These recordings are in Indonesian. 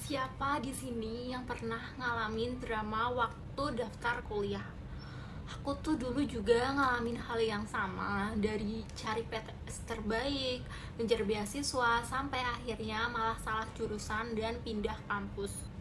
Siapa di sini yang pernah ngalamin drama waktu daftar kuliah? Aku tuh dulu juga ngalamin hal yang sama, dari cari PTS terbaik, ngejar beasiswa, sampai akhirnya malah salah jurusan dan pindah kampus.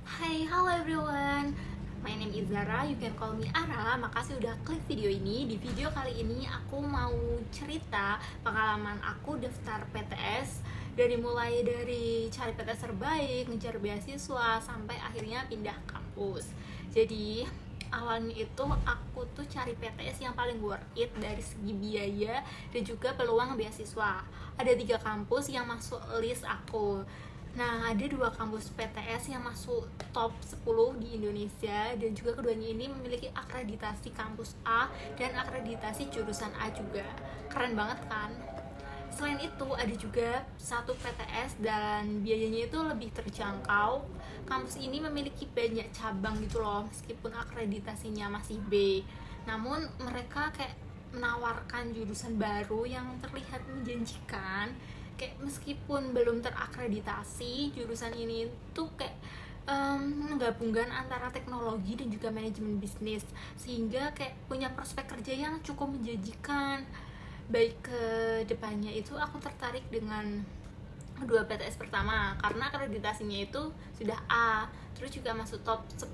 Hai, hello everyone. My name is Zara, you can call me Ara. Makasih udah klik video ini. Di video kali ini aku mau cerita pengalaman aku daftar PTS, dari mulai dari cari PTS terbaik, ngejar beasiswa, sampai akhirnya pindah kampus. Jadi awalnya itu aku tuh cari PTS yang paling worth it dari segi biaya dan juga peluang beasiswa. Ada 3 kampus yang masuk list aku. Nah, ada 2 kampus PTS yang masuk top 10 di Indonesia, dan juga keduanya ini memiliki akreditasi kampus A dan akreditasi jurusan A juga. Keren banget kan? Selain itu, ada juga satu PTS dan biayanya itu lebih terjangkau. Kampus ini memiliki banyak cabang gitu loh, meskipun akreditasinya masih B. Namun mereka kayak menawarkan jurusan baru yang terlihat menjanjikan. Kayak meskipun belum terakreditasi, jurusan ini tuh kayak menggabungkan antara teknologi dan juga manajemen bisnis, sehingga kayak punya prospek kerja yang cukup menjanjikan. Baik ke depannya itu aku tertarik dengan kedua PTS pertama karena akreditasinya itu sudah A, terus juga masuk top 10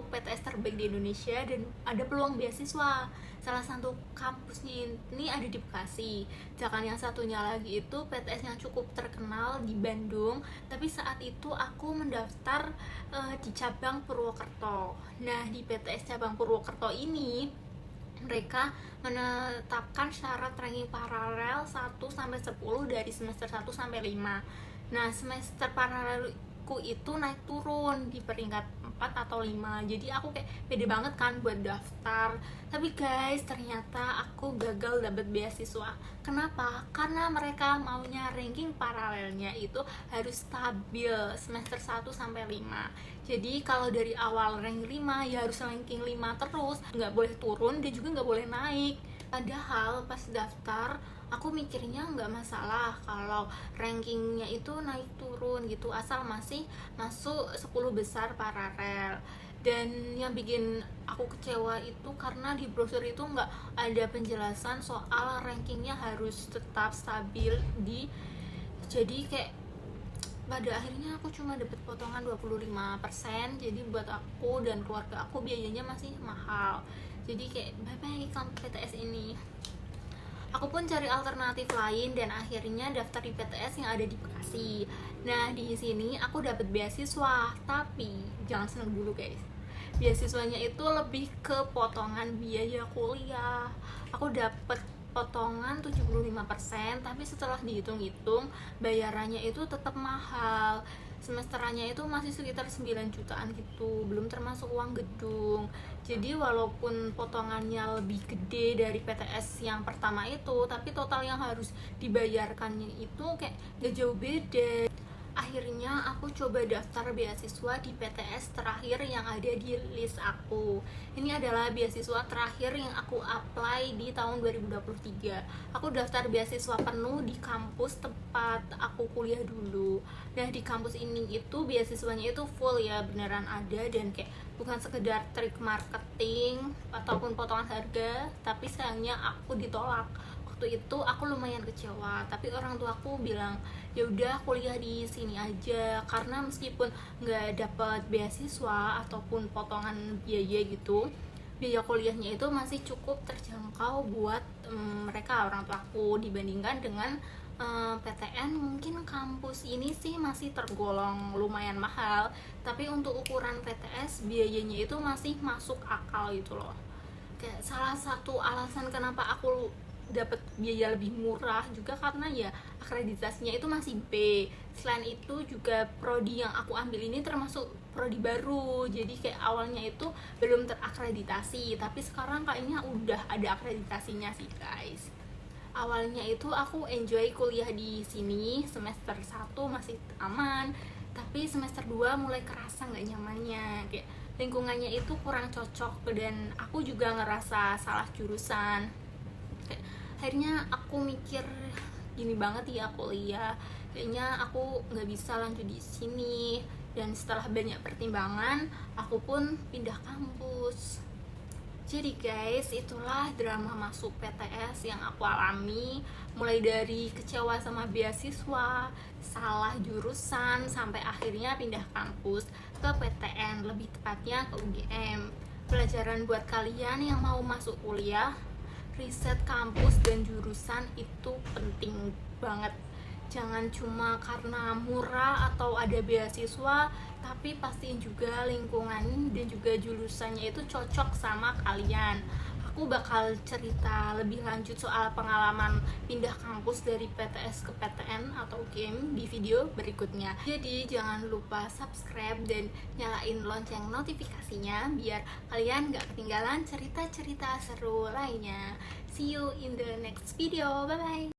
PTS terbaik di Indonesia dan ada peluang beasiswa. Salah satu kampusnya ini ada di Bekasi, sedangkan yang satunya lagi itu PTS yang cukup terkenal di Bandung, tapi saat itu aku mendaftar di cabang Purwokerto. Nah, di PTS cabang Purwokerto ini mereka menetapkan syarat ranking paralel 1-10 dari semester 1 sampai 5. Nah, semester paralelku itu naik turun di peringkat 4 atau 5. Jadi aku kayak pede banget kan buat daftar. Tapi guys, ternyata aku gagal dapet beasiswa. Kenapa? Karena mereka maunya ranking paralelnya itu harus stabil semester 1 sampai 5. Jadi kalau dari awal rank 5 ya harus ranking 5 terus, nggak boleh turun dan juga nggak boleh naik. Padahal pas daftar aku mikirnya nggak masalah kalau rankingnya itu naik turun gitu, asal masih masuk 10 besar paralel. Dan yang bikin aku kecewa itu karena di brosur itu nggak ada penjelasan soal rankingnya harus tetap stabil di, jadi kayak pada akhirnya aku cuma dapat potongan 25%. Jadi buat aku dan keluarga aku biayanya masih mahal. Jadi kayak bye bye kampus PTS ini. Aku pun cari alternatif lain dan akhirnya daftar di PTS yang ada di Bekasi. Nah, di sini aku dapat beasiswa, tapi jangan seneng dulu guys. Beasiswanya itu lebih ke potongan biaya kuliah. Aku dapat potongan 75%, tapi setelah dihitung-hitung bayarannya itu tetap mahal. Semesterannya itu masih sekitar 9 jutaan gitu, belum termasuk uang gedung. Jadi walaupun potongannya lebih gede dari PTS yang pertama itu, tapi total yang harus dibayarkannya itu kayak gak jauh beda. Akhirnya aku coba daftar beasiswa di PTS terakhir yang ada di list aku. Ini adalah beasiswa terakhir yang aku apply di tahun 2023. Aku daftar beasiswa penuh di kampus tempat aku kuliah dulu. Nah, di kampus ini itu beasiswanya itu full ya, beneran ada, dan kayak bukan sekedar trik marketing ataupun potongan harga, tapi sayangnya aku ditolak. Waktu itu aku lumayan kecewa, tapi orang tua aku bilang ya udah kuliah di sini aja, karena meskipun nggak dapat beasiswa ataupun potongan biaya gitu, biaya kuliahnya itu masih cukup terjangkau buat mereka, orang tua aku, dibandingkan dengan PTN. Mungkin kampus ini sih masih tergolong lumayan mahal, tapi untuk ukuran PTS biayanya itu masih masuk akal gitu loh. Kayak salah satu alasan kenapa aku dapat biaya lebih murah juga karena ya akreditasinya itu masih B. Selain itu juga prodi yang aku ambil ini termasuk prodi baru, jadi kayak awalnya itu belum terakreditasi, tapi sekarang kayaknya udah ada akreditasinya sih guys. Awalnya itu aku enjoy kuliah di sini, semester 1 masih aman, tapi semester 2 mulai kerasa nggak nyamannya, kayak lingkungannya itu kurang cocok dan aku juga ngerasa salah jurusan. Kayak akhirnya aku mikir gini banget ya kuliah, kayaknya aku nggak bisa lanjut di sini. Dan setelah banyak pertimbangan, aku pun pindah kampus. Jadi guys, itulah drama masuk PTS yang aku alami. Mulai dari kecewa sama beasiswa, salah jurusan, sampai akhirnya pindah kampus ke PTN, lebih tepatnya ke UGM. Pelajaran buat kalian yang mau masuk kuliah, riset kampus dan jurusan itu penting banget. Jangan cuma karena murah atau ada beasiswa, tapi pastiin juga lingkungan dan juga jurusannya itu cocok sama kalian. Aku bakal cerita lebih lanjut soal pengalaman pindah kampus dari PTS ke PTN atau UGM di video berikutnya. Jadi jangan lupa subscribe dan nyalain lonceng notifikasinya biar kalian gak ketinggalan cerita-cerita seru lainnya. See you in the next video. Bye bye.